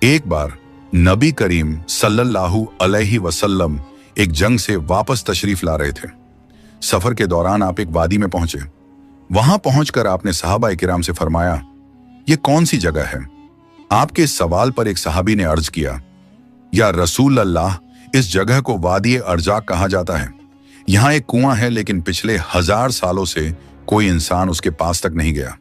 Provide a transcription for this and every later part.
एक बार नबी करीम सल्लल्लाहु अलैहि वसल्लम एक जंग से वापस तशरीफ ला रहे थे। सफर के दौरान आप एक वादी में पहुंचे। वहां पहुंचकर आपने सहाबा किराम से फरमाया, ये कौन सी जगह है? आपके इस सवाल पर एक सहाबी ने अर्ज किया, या रसूल अल्लाह, इस जगह को वादी अर्जाक कहा जाता है। यहाँ एक कुआं है, लेकिन पिछले 1000 सालों से कोई इंसान उसके पास तक नहीं गया।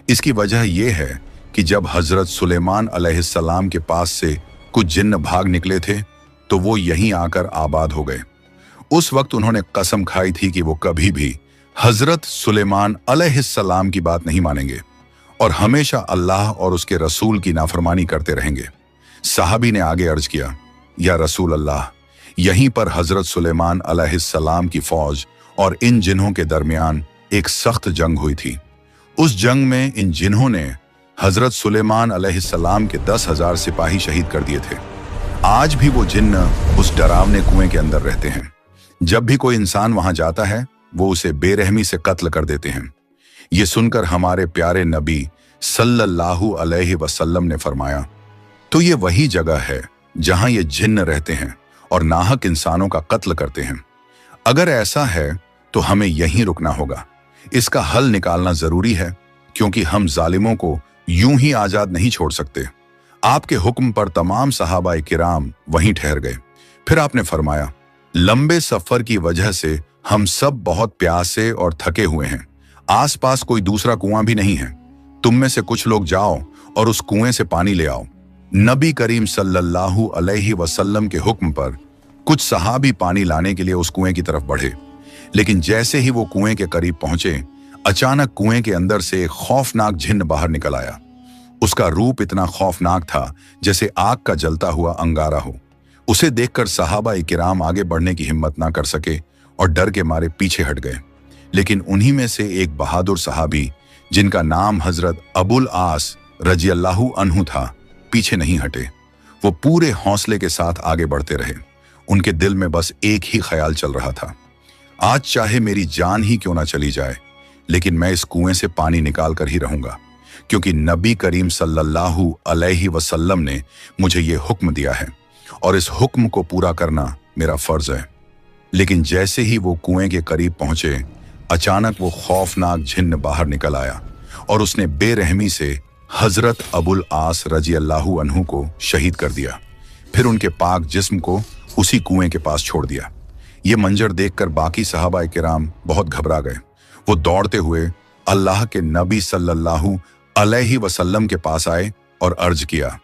इसकी वजह यह है कि जब हजरत सुलेमान अलैहिस्सलाम के पास से कुछ जिन्न भाग निकले थे तो वो यहीं आकर आबाद हो गए। उस वक्त उन्होंने कसम खाई थी कि वो कभी भी हजरत सुलेमान अलैहिस्सलाम की बात नहीं मानेंगे और हमेशा अल्लाह और उसके रसूल की नाफरमानी करते रहेंगे। साहबी ने आगे अर्ज किया, या रसूल अल्लाह, यहीं पर हजरत सुलेमान अलैहिस्सलाम की फौज और इन जिन्हों के दरमियान एक सख्त जंग हुई थी। उस जंग में इन जिन्हों ने हजरत सुलेमान अलैहिस्सलाम के 10,000 सिपाही शहीद कर दिए थे। आज भी वो जिन्न उस डरावने कुएं के अंदर रहते हैं। जब भी कोई इंसान वहां जाता है वो उसे बेरहमी से कत्ल कर देते हैं। ये सुनकर हमारे प्यारे नबी सल्लल्लाहु अलैहि वसल्लम ने फरमाया, तो ये वही जगह है जहां ये जिन्न रहते हैं और नाहक इंसानों का कत्ल करते हैं। अगर ऐसा है तो हमें यहीं रुकना होगा। इसका हल निकालना जरूरी है, क्योंकि हम जालिमों को यूं ही आजाद नहीं छोड़ सकते। आपके हुक्म पर तमाम सहाबा किराम वहीं ठहर गए। फिर आपने फरमाया, लंबे सफर की वजह से हम सब बहुत प्यासे और थके हुए हैं। आसपास कोई दूसरा कुआं भी नहीं है। तुम में से कुछ लोग जाओ और उस कुएं से पानी ले आओ। नबी करीम सल्लल्लाहु अलैहि वसल्लम के हुक्म पर कुछ सहाबी पानी लाने के लिए उस कुएं की तरफ बढ़े, लेकिन जैसे ही वो कुएं के करीब पहुंचे, अचानक कुएं के अंदर से एक खौफनाक जिन्न बाहर निकल आया। उसका रूप इतना खौफनाक था जैसे आग का जलता हुआ अंगारा हो। उसे देखकर सहाबा किराम आगे बढ़ने की हिम्मत ना कर सके और डर के मारे पीछे हट गए। लेकिन उन्हीं में से एक बहादुर सहाबी, जिनका नाम हजरत अबुल आस रजियल्लाहु अन्हु था, पीछे नहीं हटे। वो पूरे हौसले के साथ आगे बढ़ते रहे। उनके दिल में बस एक ही ख्याल चल रहा था, आज चाहे मेरी जान ही क्यों ना चली जाए, लेकिन मैं इस कुएं से पानी निकाल कर ही रहूंगा, क्योंकि नबी करीम सल्लल्लाहु अलैहि वसल्लम ने मुझे ये हुक्म दिया है और इस हुक्म को पूरा करना मेरा फर्ज है। लेकिन जैसे ही वो कुएं के करीब पहुंचे, अचानक वो खौफनाक जिन्न बाहर निकल आया और उसने बेरहमी से हजरत अबुल आस रजियल्लाहु अन्हु को शहीद कर दिया। फिर उनके पाक जिस्म को उसी कुएं के पास छोड़ दिया। ये मंजर देखकर बाकी सहाबा किराम बहुत घबरा गए। वो दौड़ते हुए अल्लाह के नबी सल्लल्लाहु अलैहि वसल्लम के पास आए और अर्ज किया,